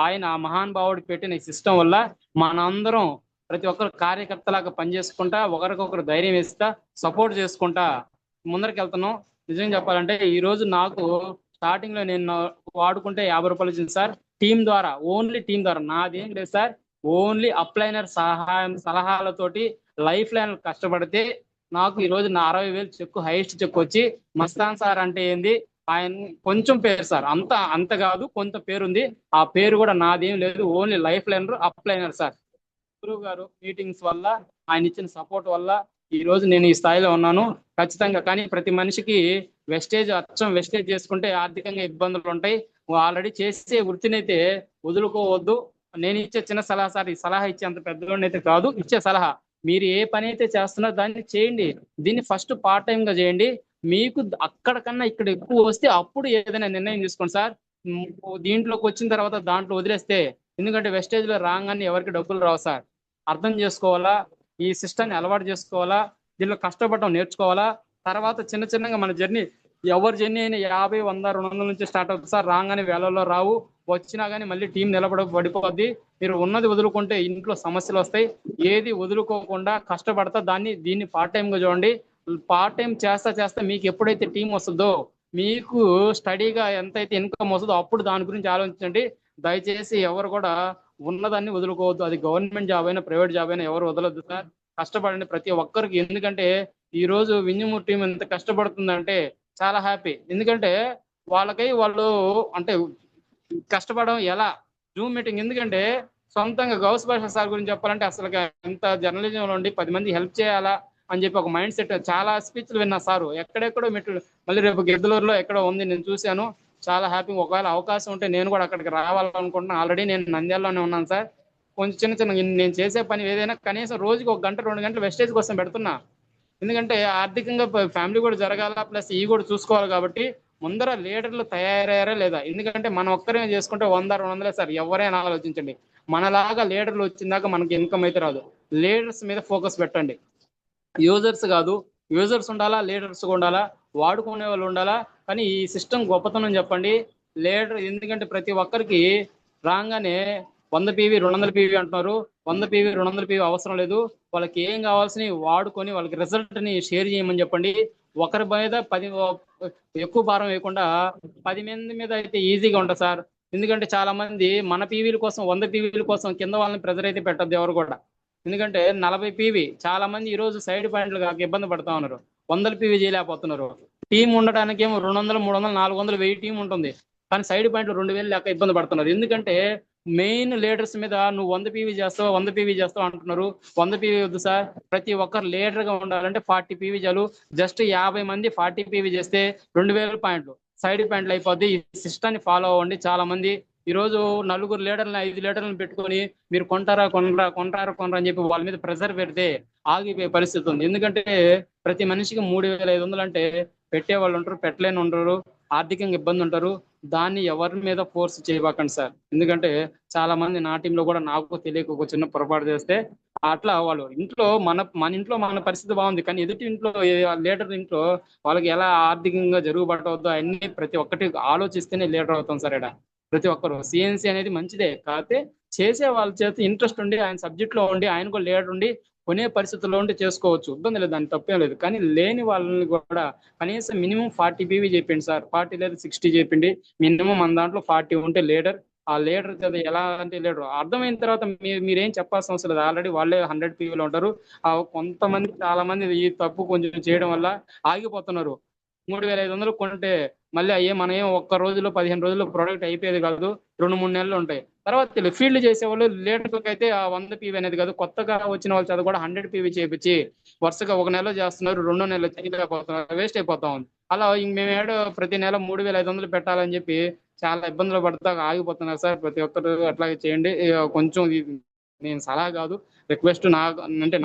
ఆయన ఆ మహానుభావుడు పెట్టిన ఈ సిస్టమ్ వల్ల మనందరం ప్రతి ఒక్కరు కార్యకర్తలాగా పనిచేసుకుంటా, ఒకరికొకరు ధైర్యం ఇస్తా, సపోర్ట్ చేసుకుంటా ముందరికి వెళ్తున్నాం. నిజంగా చెప్పాలంటే ఈ రోజు నాకు స్టార్టింగ్ లో నేను వాడుకుంటే 50 రూపాయలు వచ్చింది సార్. టీం ద్వారా, ఓన్లీ టీం ద్వారా, నాదేం లేదు సార్. ఓన్లీ అప్లైనర్ సలహాలతోటి లైఫ్ లైన్ కష్టపడితే నాకు ఈ రోజు నా 60,000 చెక్కు, హైయెస్ట్ చెక్కు వచ్చి మస్తాన్ సార్ అంటే ఏంది, ఆయన కొంచెం పేరు సార్, అంత కాదు, కొంత పేరుంది. ఆ పేరు కూడా నాదేం లేదు, ఓన్లీ లైఫ్ లైనర్ అప్లైనర్ సార్. గురువు గారు మీటింగ్స్ వల్ల, ఆయన ఇచ్చిన సపోర్ట్ వల్ల ఈ రోజు నేను ఈ స్థాయిలో ఉన్నాను. ఖచ్చితంగా. కానీ ప్రతి మనిషికి అచ్చం వెస్టేజ్ చేసుకుంటే ఆర్థికంగా ఇబ్బందులు ఉంటాయి. ఆల్రెడీ చేసే వృత్తినైతే వదులుకోవద్దు. నేను ఇచ్చే చిన్న సలహా సార్, ఈ సలహా ఇచ్చే అంత పెద్దవాడిని అయితే కాదు, ఇచ్చే సలహా మీరు ఏ పని అయితే చేస్తున్నారో దాన్ని చేయండి. దీన్ని ఫస్ట్ పార్ట్ టైం గా చేయండి. మీకు అక్కడ కన్నా ఇక్కడ ఎక్కువ వస్తే అప్పుడు ఏదైనా నిర్ణయం తీసుకోండి సార్. దీంట్లోకి వచ్చిన తర్వాత దాంట్లో వదిలేస్తే, ఎందుకంటే వెస్టేజ్ లో రాగానే ఎవరికి డబ్బులు రావు సార్. అర్థం చేసుకోవాలా, ఈ సిస్టమ్ని అలవాటు చేసుకోవాలా, దీనిలో కష్టపడడం నేర్చుకోవాలా. తర్వాత చిన్న చిన్నగా మన జర్నీ, ఎవరి జర్నీ అయినా 50, 100, 200 నుంచి స్టార్ట్ అవుతుంది సార్. రాగానే వేలల్లో రావు, వచ్చినా కానీ మళ్ళీ టీం పడిపోద్ది. మీరు ఉన్నది వదులుకుంటే ఇంట్లో సమస్యలు వస్తాయి. ఏది వదులుకోకుండా కష్టపడతా దీన్ని పార్ట్ టైం గా చూడండి. పార్ట్ టైం చేస్తా మీకు ఎప్పుడైతే టీం వస్తుందో, మీకు స్టడీగా ఎంతైతే ఇన్కమ్ వస్తుందో అప్పుడు దాని గురించి ఆలోచించండి. దయచేసి ఎవరు కూడా ఉన్నదాన్ని వదులుకోవద్దు. అది గవర్నమెంట్ జాబ్ అయినా ప్రైవేట్ జాబ్ అయినా ఎవరు వదలొద్దు సార్. కష్టపడండి ప్రతి ఒక్కరికి. ఎందుకంటే ఈ రోజు వింజమూరు టీం ఎంత కష్టపడుతుందంటే చాలా హ్యాపీ. ఎందుకంటే వాళ్ళు అంటే కష్టపడడం ఎలా, జూమ్ మీటింగ్, ఎందుకంటే సొంతంగా గౌస్ భాష సార్ గురించి చెప్పాలంటే అసలు ఎంత జర్నలిజంలో ఉండి 10 మంది హెల్ప్ చేయాలా అని చెప్పి ఒక మైండ్ సెట్. చాలా స్పీచ్లు విన్నా సారు, ఎక్కడెక్కడో మెట్లు, మళ్ళీ రేపు గిద్దలూరులో ఎక్కడో ఉంది, నేను చూశాను. చాలా హ్యాపీగా. ఒకవేళ అవకాశం ఉంటే నేను కూడా అక్కడికి రావాలనుకుంటున్నాను. ఆల్రెడీ నేను నంద్యాలలోనే ఉన్నాను సార్. కొంచెం చిన్న నేను చేసే పని ఏదైనా కనీసం రోజుకి 1 గంట 2 గంటలు వెస్టేజ్ కోసం పెడుతున్నా. ఎందుకంటే ఆర్థికంగా ఫ్యామిలీ కూడా జరగాల, ప్లస్ ఈ కూడా చూసుకోవాలి. కాబట్టి ముందర లీడర్లు తయారయ్యారా లేదా, ఎందుకంటే మనం ఒక్కరే చేసుకుంటే 100, 200 సార్. ఎవరైనా ఆలోచించండి, మనలాగా లీడర్లు వచ్చిందాక మనకి ఇన్కమ్ అయితే రాదు. లీడర్స్ మీద ఫోకస్ పెట్టండి. యూజర్స్ కాదు, యూజర్స్ ఉండాలా, లీడర్స్ ఉండాలా, వాడుకునే వాళ్ళు ఉండాలా. కానీ ఈ సిస్టమ్ గొప్పతనం చెప్పండి. లీడర్, ఎందుకంటే ప్రతి ఒక్కరికి రాగానే 100 పీవీ 200 పీవీ అంటున్నారు. 100 పీవీ 200 పీవీ అవసరం లేదు. వాళ్ళకి ఏం కావాల్సినవి వాడుకొని వాళ్ళకి రిజల్ట్ ని షేర్ చేయమని చెప్పండి. ఒకరి మీద 10 ఎక్కువ భారం వేయకుండా 10 మంది మీద అయితే ఈజీగా ఉంటుంది సార్. ఎందుకంటే చాలా మంది మన పీవీల కోసం, 100 పీవీల కోసం కింద వాళ్ళని ప్రెజర్ అయితే పెట్టద్దు ఎవరు కూడా. ఎందుకంటే 40 పీవీ చాలా మంది ఈ రోజు సైడ్ పాయింట్లు కాక ఇబ్బంది పడతా ఉన్నారు. 100 పీవీ చేయలేకపోతున్నారు. టీం ఉండడానికి ఏమో 200, 300, 400, 1000 టీం ఉంటుంది. కానీ సైడ్ పాయింట్లు 2000 లెక్క ఇబ్బంది పడుతున్నారు. ఎందుకంటే మెయిన్ లీడర్స్ మీద నువ్వు 100 పీవీ చేస్తావు, 100 పీవీ చేస్తావు అంటున్నారు. 100 పీవీ వద్దు సార్. ప్రతి ఒక్కరు లీడర్ గా ఉండాలంటే 40 పీవీ చాలు. జస్ట్ 50 మంది 40 పీవీ చేస్తే 2000 పాయింట్లు సైడ్ పాయింట్లు అయిపోద్ది. ఈ సిస్టాన్ని ఫాలో అవ్వండి. చాలా మంది ఈ రోజు 4 లీడర్లను 5 లీడర్లను పెట్టుకొని మీరు కొంటారా అని చెప్పి వాళ్ళ మీద ప్రెషర్ పెడితే ఆగిపోయే పరిస్థితి ఉంది. ఎందుకంటే ప్రతి మనిషికి 3,500 అంటే పెట్టేవాళ్ళు ఉంటారు, పెట్టలేని ఉంటారు, ఆర్థికంగా ఇబ్బంది ఉంటారు. దాన్ని ఎవరి మీద ఫోర్స్ చేయబాకండి సార్. ఎందుకంటే చాలా మంది నా టీంలో కూడా నాకు తెలియక ఒక చిన్న పొరపాటు చేస్తే అట్లా వాళ్ళు ఇంట్లో మన ఇంట్లో మన పరిస్థితి బాగుంది, కానీ ఎదుటి ఇంట్లో లీడర్ ఇంట్లో వాళ్ళకి ఎలా ఆర్థికంగా జరుగుబడవద్దో అన్ని ప్రతి ఒక్కటి ఆలోచిస్తేనే లీడర్ అవుతాం సార్. ఇక్కడ ప్రతి ఒక్కరు సిఎన్సి అనేది మంచిదే, కాకపోతే చేసే వాళ్ళ చేత ఇంట్రెస్ట్ ఉండి, ఆయన సబ్జెక్ట్ లో ఉండి, ఆయన కూడా లీడర్ ఉండి కొనే పరిస్థితుల్లో ఉండి చేసుకోవచ్చు, ఇబ్బంది లేదు, దాని తప్పేం లేదు. కానీ లేని వాళ్ళని కూడా కనీసం మినిమం 40 పీవీ చెప్పిండి సార్. 40 లేదా 60 చెప్పిండి. మినిమం మన దాంట్లో 40 ఉంటే లీడర్. ఆ లీడర్ కదా ఎలా అంటే లీడర్ అర్థమైన తర్వాత మీరేం చెప్పాల్సిన అవసరం లేదు. ఆల్రెడీ వాళ్ళే 100 పీవీలో ఉంటారు. కొంతమంది చాలా మంది ఈ తప్పు కొంచెం చేయడం వల్ల ఆగిపోతున్నారు. 3,500 కొంటే మళ్ళీ మనం ఏం ఒక్క రోజులో 15 రోజుల్లో ప్రోడక్ట్ అయిపోయేది కాదు, 2-3 నెలలు ఉంటాయి. తర్వాత ఫీల్డ్ చేసేవాళ్ళు లీడర్లకు అయితే ఆ 100 పీవీ అనేది కాదు, కొత్తగా వచ్చిన వాళ్ళ చదువు కూడా 100 పీవీ చేయించి వరుసగా 1 నెలలో చేస్తున్నారు, 2 నెలలు చేయలేకపోతున్నారు, వేస్ట్ అయిపోతా ఉంది. అలా మేము ప్రతి నెల 3,500 పెట్టాలని చెప్పి చాలా ఇబ్బందులు పడుతూ ఆగిపోతున్నారు సార్. ప్రతి ఒక్కరు అట్లాగే చేయండి. కొంచెం నేను సలహా కాదు, రిక్వెస్ట్.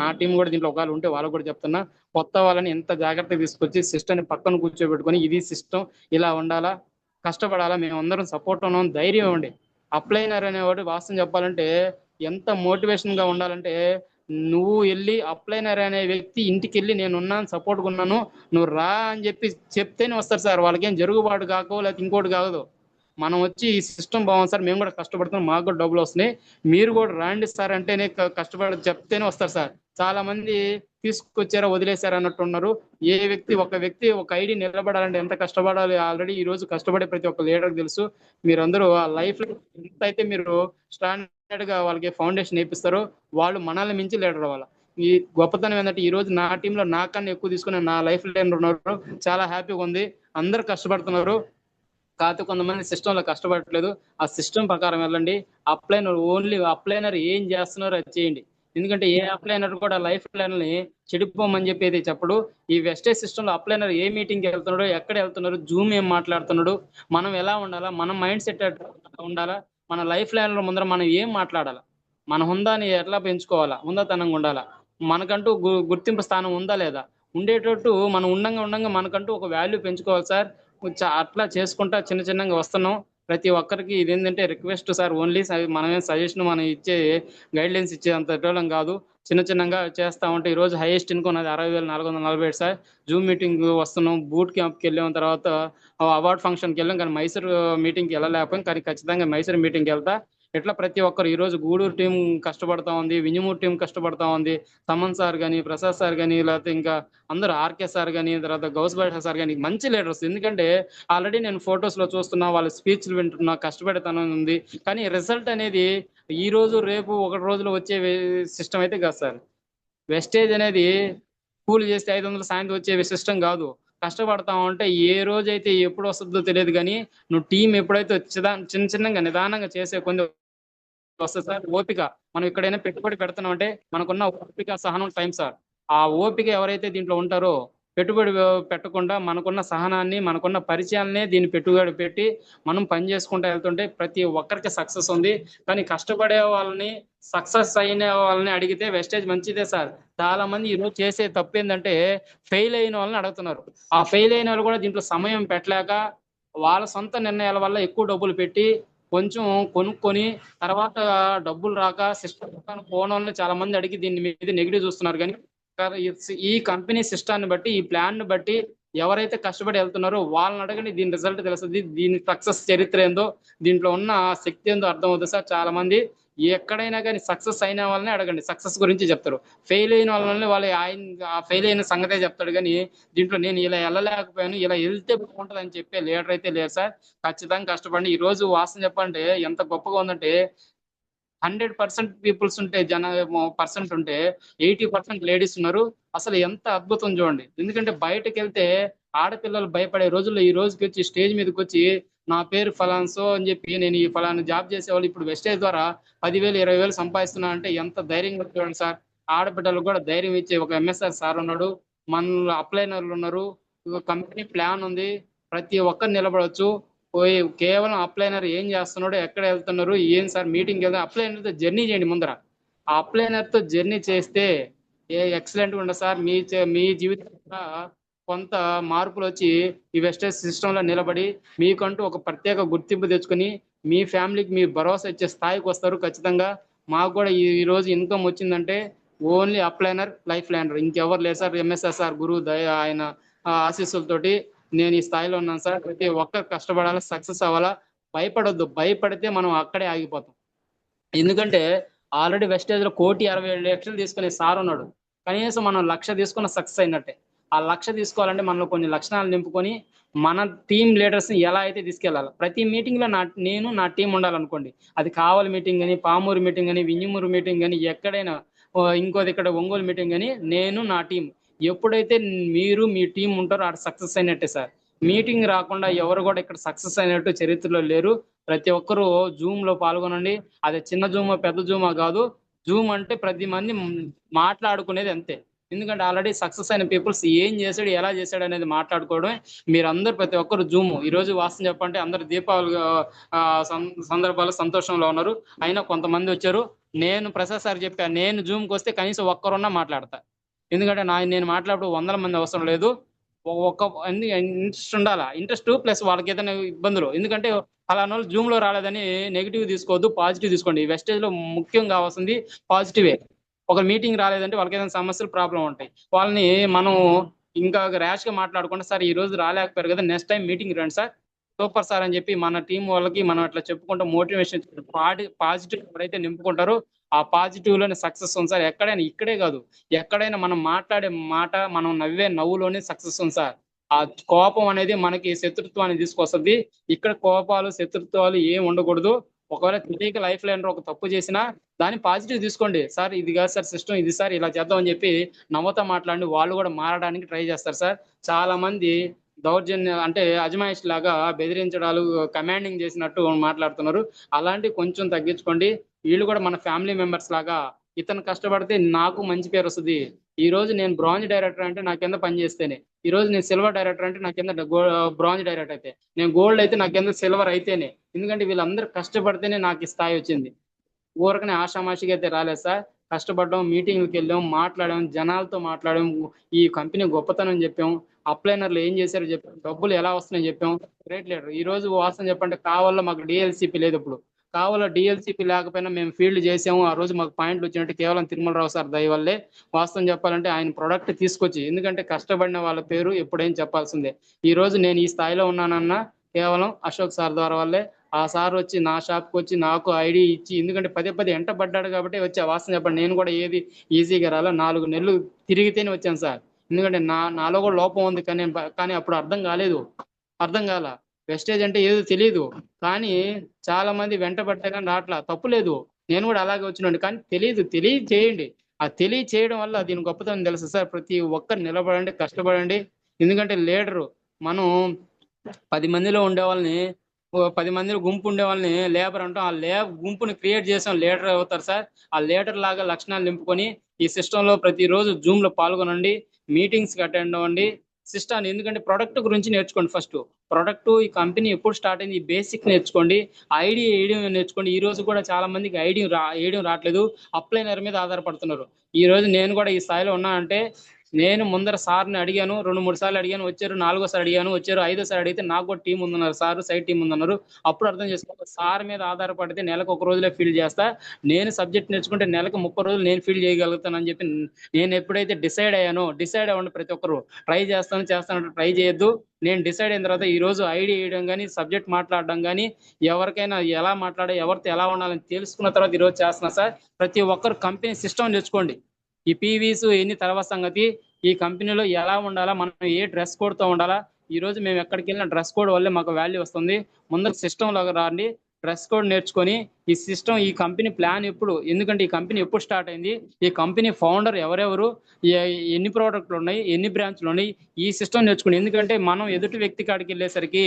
నా టీం కూడా దీంట్లో ఒకవేళ ఉంటే వాళ్ళకు కూడా చెప్తున్నా, కొత్త వాళ్ళని ఎంత జాగ్రత్తగా తీసుకొచ్చి సిస్టమ్ని పక్కన కూర్చోబెట్టుకొని ఇది సిస్టమ్ ఇలా ఉండాలా, కష్టపడాలా, మేము అందరం సపోర్ట్ ఉన్నాం, ధైర్యం ఇవ్వండి. అప్లైనర్ అనేవాడు వాస్తవం చెప్పాలంటే ఎంత మోటివేషన్ గా ఉండాలంటే నువ్వు వెళ్ళి అప్లైనర్ అనే వ్యక్తి ఇంటికి వెళ్ళి నేను ఉన్నాను, సపోర్ట్గా ఉన్నాను, నువ్వు రా అని చెప్పి చెప్తేనే వస్తారు సార్. వాళ్ళకేం జరుగుబాటు కాకో లేకపోతే ఇంకోటి కాదు. మనం వచ్చి ఈ సిస్టమ్ బాగుంది సార్, మేము కూడా కష్టపడుతున్నాం, మాకు కూడా డబ్బులు వస్తున్నాయి, మీరు కూడా రాండి సార్ అంటేనే కష్టపడి చెప్తేనే వస్తారు సార్. చాలా మంది తీసుకొచ్చారా వదిలేశారా అన్నట్టు ఉన్నారు. ఒక వ్యక్తి ఒక ఐడి నిలబడాలంటే ఎంత కష్టపడాలి ఆల్రెడీ ఈ రోజు కష్టపడే ప్రతి ఒక్క లీడర్ తెలుసు. మీరందరూ ఆ లైఫ్ లో ఎంత అయితే మీరు స్టాండర్డ్ గా వాళ్ళకి ఫౌండేషన్ నేర్పిస్తారో వాళ్ళు మనల్ని మించి లీడర్ అవ్వాలి. ఈ గొప్పతనం ఏంటంటే ఈ రోజు నా టీంలో నాకన్నా ఎక్కువ తీసుకుని నా లైఫ్ లైన్ ఉన్నారు. చాలా హ్యాపీగా ఉంది, అందరు కష్టపడుతున్నారు. కాకపోతే కొంతమంది సిస్టమ్ లో కష్టపడట్లేదు. ఆ సిస్టమ్ ప్రకారం వెళ్ళండి. అప్లైనర్ ఓన్లీ అప్లైనర్ ఏం చేస్తున్నారో అది చేయండి. ఎందుకంటే ఏ అప్లైనర్ కూడా లైఫ్ లైన్ ని చెడిపోమని చెప్పేది చెప్పడు. ఈ వెస్టేజ్ సిస్టమ్ లో అప్లైనర్ ఏ మీటింగ్ వెళ్తున్నాడు, ఎక్కడ వెళ్తున్నారు, జూమ్ ఏం మాట్లాడుతున్నాడు, మనం ఎలా ఉండాలా, మన మైండ్ సెట్ ఉండాలా, మన లైఫ్ లైన్ లో ముందర మనం ఏం మాట్లాడాలా, మన హుందాని ఎట్లా పెంచుకోవాలా, హుందాతనంగా ఉండాలా, మనకంటూ గుర్తింపు స్థానం ఉందా లేదా, ఉండేటట్టు మనం ఉండంగా మనకంటూ ఒక వాల్యూ పెంచుకోవాలి సార్. అట్లా చేసుకుంటా చిన్న చిన్నగా వస్తున్నాం. ప్రతి ఒక్కరికి ఇదేంటంటే రిక్వెస్ట్ సార్, ఓన్లీ మనమే సజెషన్ మనం ఇచ్చే గైడ్ లైన్స్ ఇచ్చే అంత ఎటోలం కాదు. చిన్నగా చేస్తా ఉంటే ఈ రోజు హైయెస్ట్ ఇన్కమ్ అది 60,447 సార్. జూమ్ మీటింగ్ వస్తున్నాం, బూట్ క్యాంప్కి వెళ్ళాం, తర్వాత అవార్డ్ ఫంక్షన్కి వెళ్ళాం, కానీ మైసూర్ మీటింగ్కి వెళ్ళలేకపోయాం. కానీ ఖచ్చితంగా మైసూర్ మీటింగ్కి వెళ్తా. ఇట్లా ప్రతి ఒక్కరు ఈ రోజు గూడూరు టీం కష్టపడతా ఉంది, వింజమూరు టీం కష్టపడతా ఉంది, సమన్ సార్ కానీ, ప్రసాద్ సార్ కానీ, లేకపోతే ఇంకా అందరూ ఆర్కే సార్ కానీ, తర్వాత గౌస్బాషా సార్ కానీ మంచి లీడర్స్. ఎందుకంటే ఆల్రెడీ నేను ఫొటోస్ లో చూస్తున్నా, వాళ్ళ స్పీచ్లు వింటున్నా, కష్టపడతానే ఉంది. కానీ రిజల్ట్ అనేది ఈ రోజు రేపు ఒకటి రోజులో వచ్చే సిస్టమ్ అయితే కాదు సార్. వెస్టేజ్ అనేది కూలి చేస్తే 500 సాయంత్రం వచ్చే సిస్టమ్ కాదు. కష్టపడతా ఉంటే ఏ రోజైతే ఎప్పుడు వస్తుందో తెలియదు, కానీ నువ్వు టీం ఎప్పుడైతే చిన్నగా నిదానంగా చేసే కొన్ని వస్తుంది సార్. ఓపిక, మనం ఎక్కడైనా పెట్టుబడి పెడుతున్నాం అంటే మనకున్న ఓపిక, సహనం, టైం సార్. ఆ ఓపిక ఎవరైతే దీంట్లో ఉంటారో పెట్టుబడి పెట్టకుండా మనకున్న సహనాన్ని, మనకున్న పరిచయాలనే దీన్ని పెట్టుబడి పెట్టి మనం పని చేసుకుంటూ వెళ్తుంటే ప్రతి ఒక్కరికి సక్సెస్ ఉంది. కానీ కష్టపడే వాళ్ళని, సక్సెస్ అయిన వాళ్ళని అడిగితే వెస్టేజ్ మంచిదే సార్. చాలా మంది ఈరోజు చేసే తప్పు ఏంటంటే ఫెయిల్ అయిన వాళ్ళని అడుగుతున్నారు. ఆ ఫెయిల్ అయిన వాళ్ళు కూడా దీంట్లో సమయం పెట్టలేక వాళ్ళ సొంత నిర్ణయాల వల్ల ఎక్కువ డబ్బులు పెట్టి కొంచెం కొనుక్కొని తర్వాత డబ్బులు రాక సిస్టమ్ పోవడం చాలా మంది అడిగి దీని మీద నెగిటివ్ చూస్తున్నారు. కానీ ఈ కంపెనీ సిస్టాన్ని బట్టి, ఈ ప్లాన్ ని బట్టి ఎవరైతే కష్టపడి వెళ్తున్నారో వాళ్ళని అడగండి, దీని రిజల్ట్ తెలుస్తుంది, దీని సక్సెస్ చరిత్ర ఏందో, దీంట్లో ఉన్న శక్తి ఏందో అర్థం అవుతుంది సార్. చాలా మంది ఎక్కడైనా కానీ సక్సెస్ అయిన వాళ్ళని అడగండి, సక్సెస్ గురించి చెప్తారు. ఫెయిల్ అయిన వాళ్ళని ఆయన ఫెయిల్ అయిన సంగతే చెప్తాడు. కానీ దీంట్లో నేను ఇలా వెళ్ళలేకపోయాను, ఇలా వెళ్తే బాగుంటుంది అని చెప్పే లీడర్ అయితే లేదు సార్. ఖచ్చితంగా కష్టపడి ఈ రోజు వాస్తవం చెప్పంటే ఎంత గొప్పగా ఉందంటే 100% పీపుల్స్ ఉంటే పర్సెంట్ ఉంటే 80% లేడీస్ ఉన్నారు. అసలు ఎంత అద్భుతం చూడండి. ఎందుకంటే బయటకు వెళ్తే ఆడపిల్లలు భయపడే రోజుల్లో ఈ రోజుకి వచ్చి స్టేజ్ మీదకి వచ్చి నా పేరు ఫలాన్సో అని చెప్పి నేను ఈ ఫలానా జాబ్ చేసేవాళ్ళు ఇప్పుడు వెస్టేజ్ ద్వారా 10,000 20,000 సంపాదిస్తున్నా అంటే ఎంత ధైర్యంగా చూడండి సార్. ఆడబిడ్డలకు కూడా ధైర్యం ఇచ్చే ఒక ఎంఎస్ఆర్ సార్ ఉన్నాడు, మనలో అప్లైనర్లు ఉన్నారు, కంపెనీ ప్లాన్ ఉంది, ప్రతి ఒక్కరు నిలబడవచ్చు. పోయి కేవలం అప్లైనర్ ఏం చేస్తున్నాడు, ఎక్కడ వెళ్తున్నారు, ఏం సార్ మీటింగ్ వెళ్తే అప్లైనర్ తో జర్నీ చేయండి ముందర. ఆ అప్లైనర్ తో జర్నీ చేస్తే ఎక్సలెంట్ గా ఉండదు సార్. మీ జీవితంలో కొంత మార్పులు వచ్చి ఈ వెస్టేజ్ సిస్టమ్ లో నిలబడి మీకంటూ ఒక ప్రత్యేక గుర్తింపు తెచ్చుకుని మీ ఫ్యామిలీకి మీ భరోసా ఇచ్చే స్థాయికి వస్తారు ఖచ్చితంగా. మాకు కూడా ఈ రోజు ఇన్కమ్ వచ్చిందంటే ఓన్లీ అప్లైనర్, లైఫ్ లైనర్, ఇంకెవరు లేదు సార్. ఎంఎస్ఆర్ సార్ గురువు దయ, ఆయన ఆశీస్సులతోటి నేను ఈ స్థాయిలో ఉన్నాను సార్. ప్రతి ఒక్కరు కష్టపడాలా, సక్సెస్ అవ్వాలా. భయపడొద్దు, భయపడితే మనం అక్కడే ఆగిపోతాం. ఎందుకంటే ఆల్రెడీ వెస్టేజ్ లో 1,60,000,000 తీసుకునే సార్ ఉన్నాడు. కనీసం మనం 1,00,000 తీసుకున్న సక్సెస్ అయినట్టే. ఆ 1,00,000 తీసుకోవాలంటే మనలో కొన్ని లక్షణాలు నింపుకొని మన టీం లీడర్స్ ని ఎలా అయితే తీసుకెళ్లాలి, ప్రతి మీటింగ్ లో నేను నా టీం ఉండాలనుకోండి. అది కావలి మీటింగ్ అని, పామూరు మీటింగ్ అని, వింజమూరు మీటింగ్ అని, ఎక్కడైనా ఇంకోది ఇక్కడ ఒంగోలు మీటింగ్ అని, నేను నా టీం ఎప్పుడైతే మీరు మీ టీం ఉంటారో ఆడ సక్సెస్ అయినట్టే సార్. మీటింగ్ రాకుండా ఎవరు కూడా ఇక్కడ సక్సెస్ అయినట్టు చరిత్రలో లేరు. ప్రతి ఒక్కరూ జూమ్ లో పాల్గొనండి. అది చిన్న జూమా పెద్ద జూమా కాదు. జూమ్ అంటే ప్రతి మంది మాట్లాడుకునేది అంతే. ఎందుకంటే ఆల్రెడీ సక్సెస్ అయిన పీపుల్స్ ఏం చేశాడు, ఎలా చేశాడు అనేది మాట్లాడుకోవడమే. మీరందరూ ప్రతి ఒక్కరు జూమ్ ఈ రోజు వాస్తవం చెప్పంటే అందరు దీపావళి సందర్భాలు సంతోషంలో ఉన్నారు. అయినా కొంతమంది వచ్చారు. నేను ప్రసాద్ సార్ చెప్పా, నేను జూమ్కి వస్తే కనీసం ఒక్కరున్నా మాట్లాడతా. ఎందుకంటే నేను మాట్లాడు 100 మంది అవసరం లేదు. ఒక ఇంట్రెస్ట్ ఉండాలా, ఇంట్రెస్ట్ ప్లస్ వాళ్ళకి ఏదైనా ఇబ్బందులు. ఎందుకంటే అలాంటి వాళ్ళు జూమ్ లో రాలేదని నెగిటివ్ తీసుకోవద్దు, పాజిటివ్ తీసుకోండి. వెస్టేజ్ లో ముఖ్యం కావాల్సింది పాజిటివే. ఒక మీటింగ్ రాలేదంటే వాళ్ళకి ఏదైనా సమస్యలు ప్రాబ్లం ఉంటాయి. వాళ్ళని మనం ఇంకా ర్యాష్ గా మాట్లాడకుండా సార్ ఈ రోజు రాలేకపోయారు కదా, నెక్స్ట్ టైం మీటింగ్ రండి సార్, సూపర్ సార్ అని చెప్పి మన టీం వాళ్ళకి మనం అట్లా చెప్పుకుంటూ మోటివేషన్ పాజిటివ్ ఎవరైతే నింపుకుంటారో ఆ పాజిటివ్ లోనే సక్సెస్ ఉంది సార్. ఎక్కడైనా ఇక్కడే కాదు, ఎక్కడైనా మనం మాట్లాడే మాట, మనం నవ్వే నవ్వులోనే సక్సెస్ ఉంది సార్. ఆ కోపం అనేది మనకి శత్రుత్వాన్ని తీసుకొస్తుంది. ఇక్కడ కోపాలు శత్రుత్వాలు ఏం ఉండకూడదు. ఒకవేళ తెలియక లైఫ్ లో ఒక తప్పు చేసినా దాన్ని పాజిటివ్ తీసుకోండి. సార్ ఇది కాదు సార్ సిస్టమ్, ఇది సార్ ఇలా చేద్దాం అని చెప్పి నవ్వుతా మాట్లాడి వాళ్ళు కూడా మారడానికి ట్రై చేస్తారు సార్. చాలా మంది దౌర్జన్య అంటే అజమాయిష్ లాగా బెదిరించడాలు, కమాండింగ్ చేసినట్టు మాట్లాడుతున్నారు. అలాంటివి కొంచెం తగ్గించుకోండి. వీళ్ళు కూడా మన ఫ్యామిలీ మెంబర్స్ లాగా, ఇతను కష్టపడితే నాకు మంచి పేరు వస్తుంది. ఈ రోజు నేను బ్రాంజ్ డైరెక్టర్ అంటే నా కింద పని చేస్తేనే, ఈ రోజు నేను సిల్వర్ డైరెక్టర్ అంటే నా కింద బ్రాంజ్ డైరెక్టర్ అయితే, నేను గోల్డ్ అయితే నా కింద సిల్వర్ అయితేనే. ఎందుకంటే వీళ్ళందరూ కష్టపడితేనే నాకు ఈ స్థాయి వచ్చింది. ఊరకనే ఆషామాషిగా అయితే రాలేదు సార్. కష్టపడ్డాం, మీటింగ్కి వెళ్ళాం, మాట్లాడాం, జనాలతో మాట్లాడాం, ఈ కంపెనీ గొప్పతనం చెప్పాం, అప్లైనర్లు ఏం చేశారో చెప్పాం, డబ్బులు ఎలా వస్తున్నాయని చెప్పాం. Great leader. ఈ రోజు వాస్తవం చెప్పంటే కావాలో మాకు డిఎల్సిపి లేదు. ఇప్పుడు కావాలో డిఎల్సిపి లేకపోయినా మేము ఫీల్డ్ చేసాము. ఆ రోజు మాకు పాయింట్లు వచ్చినట్టు కేవలం తిరుమలరావు సార్ దయ వల్లే. వాస్తవం చెప్పాలంటే ఆయన ప్రొడక్ట్ తీసుకొచ్చి, ఎందుకంటే కష్టపడిన వాళ్ళ పేరు ఎప్పుడేం చెప్పాల్సిందే. ఈ రోజు నేను ఈ స్థాయిలో ఉన్నానన్నా కేవలం అశోక్ సార్ ద్వారా వల్లే. ఆ సార్ వచ్చి నా షాప్కి వచ్చి నాకు ఐడి ఇచ్చి, ఎందుకంటే పదే పదే ఎంట పడ్డాడు కాబట్టి వచ్చా. వాస్తవం చెప్పండి, నేను కూడా ఏది ఈజీగా రాలా, 4 నెలలు తిరిగితేనే వచ్చాను సార్. ఎందుకంటే నాలో కూడా లోపం ఉంది, కానీ అప్పుడు అర్థం కాల. వెస్టేజ్ అంటే ఏదో తెలియదు. కానీ చాలా మంది వెంట పడితే కానీ రావట్లా, తప్పు లేదు, నేను కూడా అలాగే వచ్చినాను. కానీ తెలియచేయండి. ఆ తెలియచేయడం వల్ల దీని గొప్పతనం తెలుసు సార్. ప్రతి ఒక్కరు నిలబడండి, కష్టపడండి. ఎందుకంటే లీడరు మనం 10 మందిలో ఉండే వాళ్ళని, 10 మందిలో గుంపు ఉండే వాళ్ళని లేబర్ అంటాం. ఆ గుంపుని క్రియేట్ చేసాం, లీడర్ అవుతారు సార్. ఆ లీడర్ లాగా లక్షణాలు నింపుకొని ఈ సిస్టంలో ప్రతిరోజు జూమ్ లో పాల్గొనండి, మీటింగ్స్ కి అటెండ్ అవ్వండి. సిస్టమ్ ఎందుకంటే ప్రొడక్ట్ గురించి నేర్చుకోండి. ఫస్ట్ ప్రొడక్ట్, ఈ కంపెనీ ఎప్పుడు స్టార్ట్ అయింది, ఈ బేసిక్ నేర్చుకోండి. ఐడి వేయడం నేర్చుకోండి. ఈ రోజు కూడా చాలా మందికి వేయడం రావట్లేదు, అప్లైనర్ మీద ఆధారపడుతున్నారు. ఈ రోజు నేను కూడా ఈ స్థాయిలో ఉన్నా అంటే నేను ముందర సార్ని అడిగాను, 2-3 సార్లు అడిగాను, వచ్చారు. 4గోసారి అడిగాను, వచ్చారు. 5ఓసారి అడిగితే నాకు కూడా టీం ఉందన్నారు సార్, సైడ్ టీం ఉందన్నారు. అప్పుడు అర్థం చేసుకోవాలి, సార్ మీద ఆధారపడితే నెలకు 1 రోజులే ఫీల్ చేస్తా, నేను సబ్జెక్ట్ నేర్చుకుంటే నెలకు 30 రోజులు నేను ఫీల్ చేయగలుగుతాను అని చెప్పి నేను ఎప్పుడైతే డిసైడ్ అయ్యానో, డిసైడ్ అవ్వండి ప్రతి ఒక్కరు. ట్రై చేస్తాను ట్రై చేయొద్దు. నేను డిసైడ్ అయిన తర్వాత ఈ రోజు ఐడి వేయడం కానీ, సబ్జెక్ట్ మాట్లాడడం కానీ, ఎవరికైనా ఎలా మాట్లాడాలి, ఎవరితో ఎలా ఉండాలని తెలుసుకున్న తర్వాత ఈరోజు చేస్తున్నా సార్. ప్రతి ఒక్కరు కంపెనీ సిస్టమ్ నేర్చుకోండి. ఈ పీవీస్ ఎన్ని తర్వాత సంగతి, ఈ కంపెనీలో ఎలా ఉండాలా, మనం ఏ డ్రెస్ కోడ్ తో ఉండాలా. ఈ రోజు మేము ఎక్కడికి వెళ్ళిన డ్రెస్ కోడ్ వల్లే మాకు వాల్యూ వస్తుంది. ముందర సిస్టమ్ లాగా రండి, డ్రెస్ కోడ్ నేర్చుకొని ఈ సిస్టమ్, ఈ కంపెనీ ప్లాన్ ఎప్పుడు, ఎందుకంటే ఈ కంపెనీ ఎప్పుడు స్టార్ట్ అయింది, ఈ కంపెనీ ఫౌండర్ ఎవరెవరు, ఎన్ని ప్రోడక్ట్లు ఉన్నాయి, ఎన్ని బ్రాంచ్లు ఉన్నాయి, ఈ సిస్టమ్ నేర్చుకుని. ఎందుకంటే మనం ఎదుటి వ్యక్తి కాడికి వెళ్ళేసరికి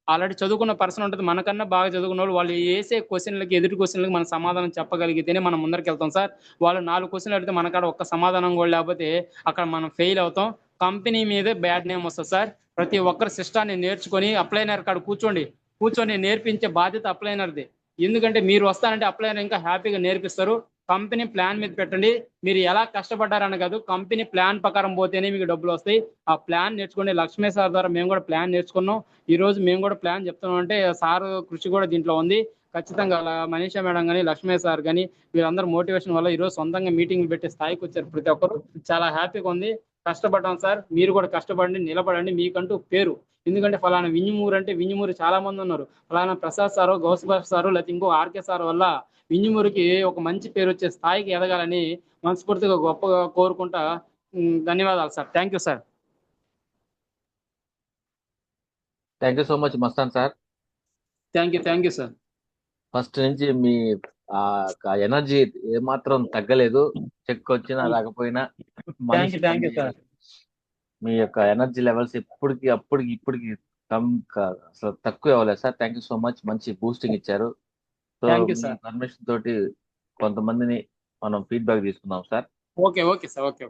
ఆల్రెడీ చదువుకున్న పర్సన్ ఉంటుంది, మనకన్నా బాగా చదువుకున్న వాళ్ళు వేసే క్వశ్చన్లకి, ఎదుటి క్వశ్చన్లకి మనం సమాధానం చెప్పగలిగితేనే మనం ముందరికి వెళ్తాం సార్. వాళ్ళు 4 క్వశ్చన్లు అడిగితే మన కాడ ఒక్క సమాధానం కూడా లేకపోతే అక్కడ మనం ఫెయిల్ అవుతాం. కంపెనీ మీదే బ్యాడ్ నేమ్ వస్తుంది సార్. ప్రతి ఒక్కరు సిస్టాన్ని నేర్చుకొని అప్లైనర్ కాడ కూర్చొని నేర్పించే బాధ్యత అప్లైనర్ది. ఎందుకంటే మీరు వస్తారంటే అప్లైనర్ ఇంకా హ్యాపీగా నేర్పిస్తారు. కంపెనీ ప్లాన్ మీద పెట్టండి. మీరు ఎలా కష్టపడ్డారని కాదు, కంపెనీ ప్లాన్ ప్రకారం పోతేనే మీకు డబ్బులు వస్తాయి. ఆ ప్లాన్ నేర్చుకోండి. లక్ష్మీ సార్ ద్వారా మేము కూడా ప్లాన్ నేర్చుకున్నాం. ఈ రోజు మేము కూడా ప్లాన్ చెప్తున్నాం అంటే సార్ కృషి కూడా దీంట్లో ఉంది. ఖచ్చితంగా మనీషా మేడం కానీ, లక్ష్మీ సార్ కానీ, వీళ్ళందరూ మోటివేషన్ వల్ల ఈరోజు సొంతంగా మీటింగ్లు పెట్టే స్థాయికి వచ్చారు ప్రతి ఒక్కరు. చాలా హ్యాపీగా ఉంది. కష్టపడ్డాం సార్, మీరు కూడా కష్టపడండి, నిలబడండి, మీకంటూ పేరు. ఎందుకంటే ఫలానా వింజమూరు అంటే వింజమూరు చాలా మంది ఉన్నారు. ఫలానా ప్రసాద్ సారు, గౌస్బాబ్ సారు, లేకపోతే ఇంకో ఆర్కే సార్ వల్ల వింజమూరుకి ఒక మంచి పేరు వచ్చే స్థాయికి ఎదగాలని మనస్ఫూర్తిగా గొప్పగా కోరుకుంటా. ధన్యవాదాలు sir. Thank you sir. Thank you so much Mastan sir. Thank you sir. First నుంచి మీ ఎనర్జీ ఏమాత్రం తగ్గలేదు. చెక్ వచ్చినా రాకపోయినా థ్యాంక్ యూ సార్. మీ యొక్క ఎనర్జీ లెవెల్స్ ఇప్పటికి అసలు తక్కువ అవ్వలేదు sir. Thank you so much. మంచి బూస్టింగ్ ఇచ్చారు. So thank you me sir. Permission తోటి కొంతమందిని మనం ఫీడ్బ్యాక్ తీసుకుందాం సార్. Okay sir. ఓకే.